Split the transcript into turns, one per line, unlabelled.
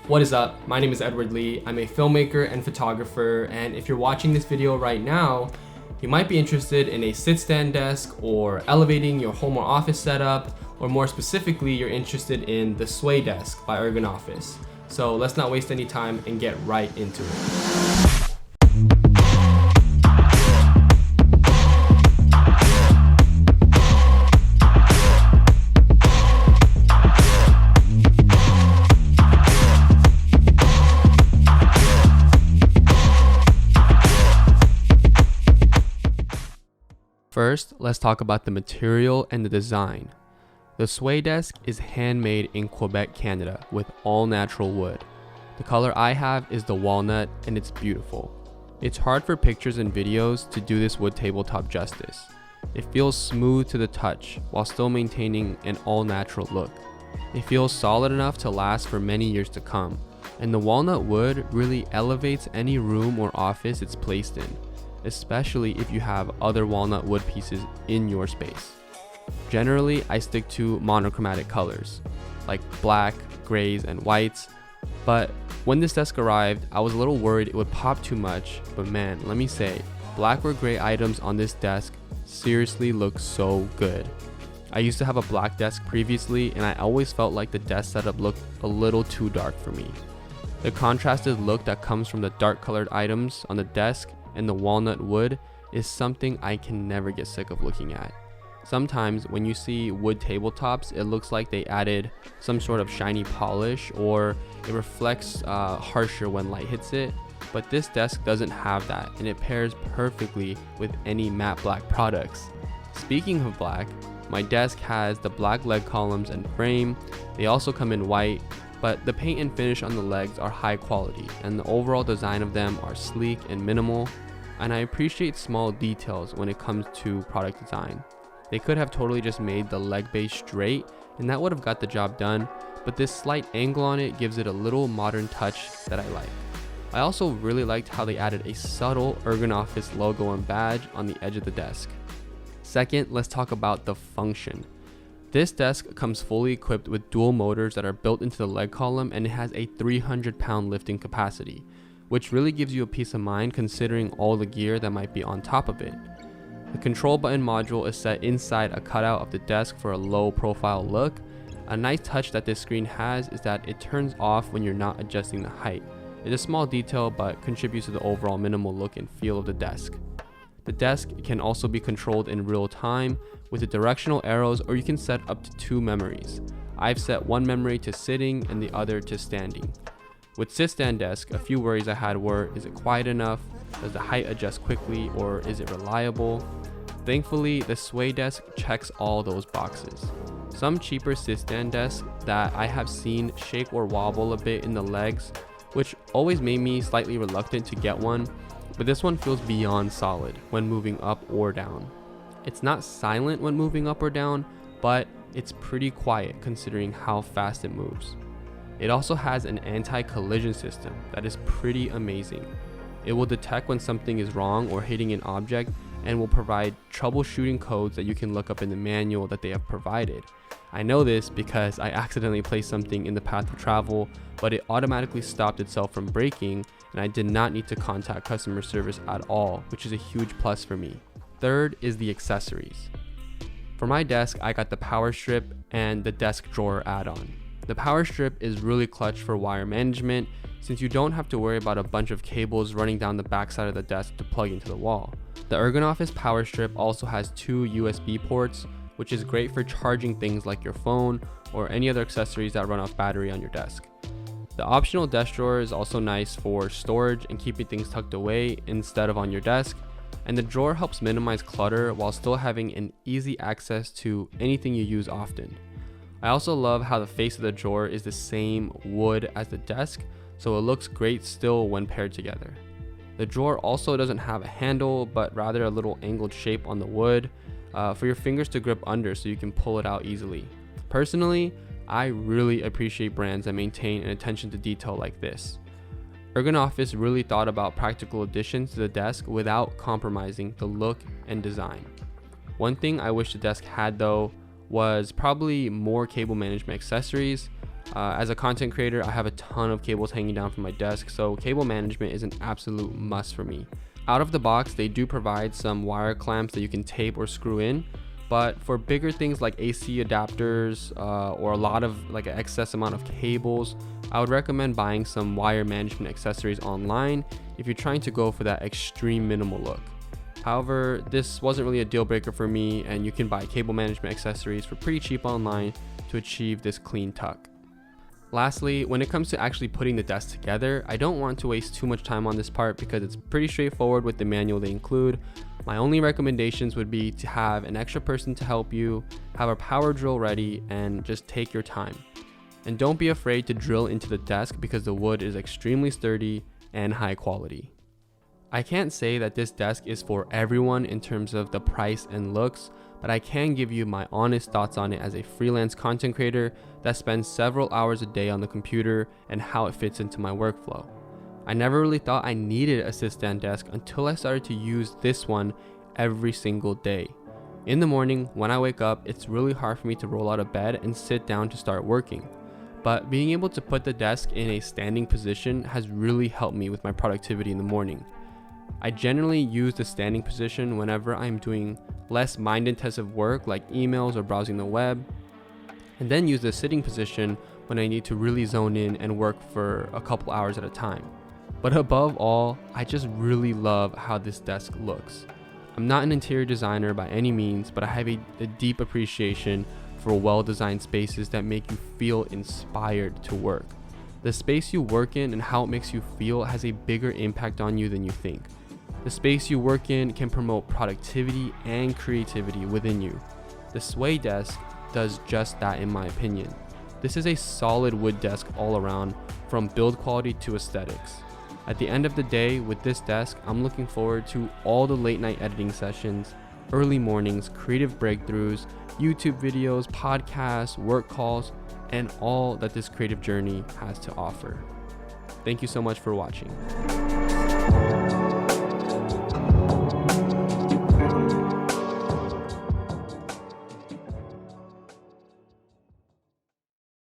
What is up? My name is Edward Lee. I'm a filmmaker and photographer, and if you're watching this video right now, you might be interested in a sit-stand desk or elevating your home or office setup, or more specifically, you're interested in the Sway Desk by Ergonofis. So let's not waste any time and get right into it. First, let's talk about the material and the design. The Sway Desk is handmade in Quebec, Canada, with all natural wood. The color I have is the walnut, and it's beautiful. It's hard for pictures and videos to do this wood tabletop justice. It feels smooth to the touch while still maintaining an all-natural look. It feels solid enough to last for many years to come, and the walnut wood really elevates any room or office it's placed in, especially if you have other walnut wood pieces in your space. Generally, I stick to monochromatic colors, like black, grays, and whites, but when this desk arrived, I was a little worried it would pop too much, but man, let me say, black or gray items on this desk seriously look so good. I used to have a black desk previously, and I always felt like the desk setup looked a little too dark for me. The contrasted look that comes from the dark colored items on the desk and the walnut wood is something I can never get sick of looking at. Sometimes when you see wood tabletops, it looks like they added some sort of shiny polish, or it reflects harsher when light hits it, but this desk doesn't have that, and it pairs perfectly with any matte black products. Speaking of black, my desk has the black leg columns and frame. They also come in white, but the paint and finish on the legs are high quality, and the overall design of them are sleek and minimal, and I appreciate small details when it comes to product design. They could have totally just made the leg base straight, and that would have got the job done, but this slight angle on it gives it a little modern touch that I like. I also really liked how they added a subtle Ergonofis logo and badge on the edge of the desk. Second, let's talk about the function. This desk comes fully equipped with dual motors that are built into the leg column, and it has a 300-pound lifting capacity, which really gives you a peace of mind considering all the gear that might be on top of it. The control button module is set inside a cutout of the desk for a low profile look. A nice touch that this screen has is that it turns off when you're not adjusting the height. It's a small detail but contributes to the overall minimal look and feel of the desk. The desk can also be controlled in real time with the directional arrows, or you can set up to 2 memories. I've set one memory to sitting and the other to standing. With sit-stand desk, a few worries I had were, is it quiet enough? Does the height adjust quickly, or is it reliable? Thankfully, the Sway Desk checks all those boxes. Some cheaper sit-stand desks that I have seen shake or wobble a bit in the legs, which always made me slightly reluctant to get one, but this one feels beyond solid when moving up or down. It's not silent when moving up or down, but it's pretty quiet considering how fast it moves. It also has an anti-collision system that is pretty amazing. It will detect when something is wrong or hitting an object, and will provide troubleshooting codes that you can look up in the manual that they have provided. I know this because I accidentally placed something in the path of travel, but it automatically stopped itself from breaking, and I did not need to contact customer service at all, which is a huge plus for me. Third is the accessories. For my desk, I got the power strip and the desk drawer add-on. The power strip is really clutch for wire management, since you don't have to worry about a bunch of cables running down the backside of the desk to plug into the wall. The Ergonofis power strip also has 2 USB ports, which is great for charging things like your phone or any other accessories that run off battery on your desk. The optional desk drawer is also nice for storage and keeping things tucked away instead of on your desk, and the drawer helps minimize clutter while still having an easy access to anything you use often. I also love how the face of the drawer is the same wood as the desk, so it looks great still when paired together. The drawer also doesn't have a handle, but rather a little angled shape on the wood for your fingers to grip under so you can pull it out easily. Personally, I really appreciate brands that maintain an attention to detail like this. Ergonofis really thought about practical additions to the desk without compromising the look and design. One thing I wish the desk had though was probably more cable management accessories. As a content creator, I have a ton of cables hanging down from my desk, so cable management is an absolute must for me. Out of the box, they do provide some wire clamps that you can tape or screw in, but for bigger things like AC adapters or a lot of like an excess amount of cables, I would recommend buying some wire management accessories online if you're trying to go for that extreme minimal look. However, this wasn't really a deal breaker for me, and you can buy cable management accessories for pretty cheap online to achieve this clean tuck. Lastly, when it comes to actually putting the desk together, I don't want to waste too much time on this part because it's pretty straightforward with the manual they include. My only recommendations would be to have an extra person to help you, have a power drill ready, and just take your time. And don't be afraid to drill into the desk because the wood is extremely sturdy and high quality. I can't say that this desk is for everyone in terms of the price and looks, but I can give you my honest thoughts on it as a freelance content creator that spends several hours a day on the computer and how it fits into my workflow. I never really thought I needed a sit-stand desk until I started to use this one every single day. In the morning, when I wake up, it's really hard for me to roll out of bed and sit down to start working. But being able to put the desk in a standing position has really helped me with my productivity in the morning. I generally use the standing position whenever I'm doing less mind-intensive work like emails or browsing the web, and then use the sitting position when I need to really zone in and work for a couple hours at a time. But above all, I just really love how this desk looks. I'm not an interior designer by any means, but I have a deep appreciation for well-designed spaces that make you feel inspired to work. The space you work in and how it makes you feel has a bigger impact on you than you think. The space you work in can promote productivity and creativity within you. The Sway desk does just that in my opinion. This is a solid wood desk all around, from build quality to aesthetics. At the end of the day, with this desk, I'm looking forward to all the late night editing sessions, early mornings, creative breakthroughs, YouTube videos, podcasts, work calls, and all that this creative journey has to offer. Thank you so much for watching.